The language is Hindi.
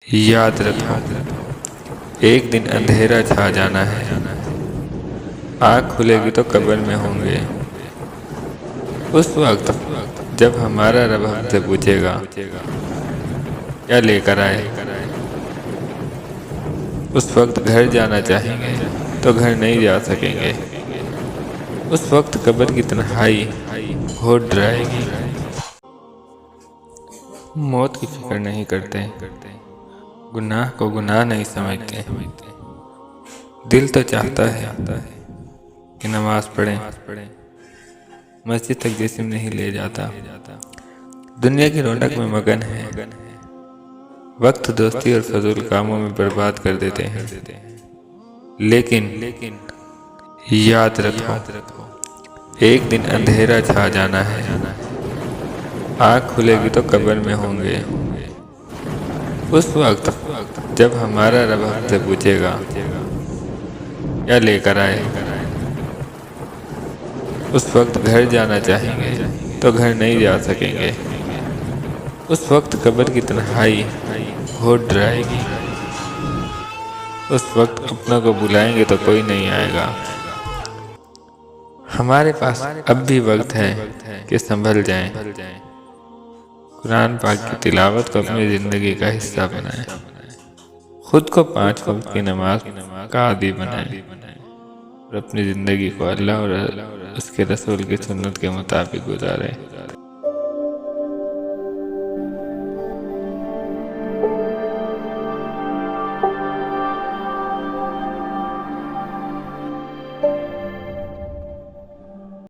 याद रखो, एक दिन अंधेरा छा जाना है। आँख खुलेगी तो कब्र में होंगे। उस वक्त जब हमारा रब हमसे पूछेगा क्या लेकर आए, उस वक्त घर जाना चाहेंगे तो घर नहीं जा सकेंगे। उस वक्त कब्र की तन्हाई बहुत डराएगी। मौत की फिक्र नहीं करते, गुनाह को गुनाह नहीं समझते। दिल तो चाहता है कि नमाज पढ़ें, मस्जिद तक जिस्म नहीं ले जाता। दुनिया की रौनक में मगन है, वक्त दोस्ती और फजूल कामों में बर्बाद कर देते हैं। लेकिन याद रखो, एक दिन अंधेरा छा जाना है। आँख खुलेगी तो कब्र में होंगे। उस वक्त जब हमारा रब हमसे पूछेगा क्या लेकर आए, उस वक्त घर जाना चाहेंगे तो घर नहीं जा सकेंगे। उस वक्त कब्र की तन्हाई बहुत डराएगी। उस वक्त अपनों को बुलाएंगे तो कोई नहीं आएगा। हमारे पास अब भी वक्त है कि संभल जाएं। कुरान पाक की तिलावत को अपनी ज़िंदगी का हिस्सा बनाएं। खुद को 5 वक्त की नमाज का आदी बनाएं और अपनी ज़िंदगी को अल्लाह और उसके रसूल की सुन्नत के मुताबिक गुजारें।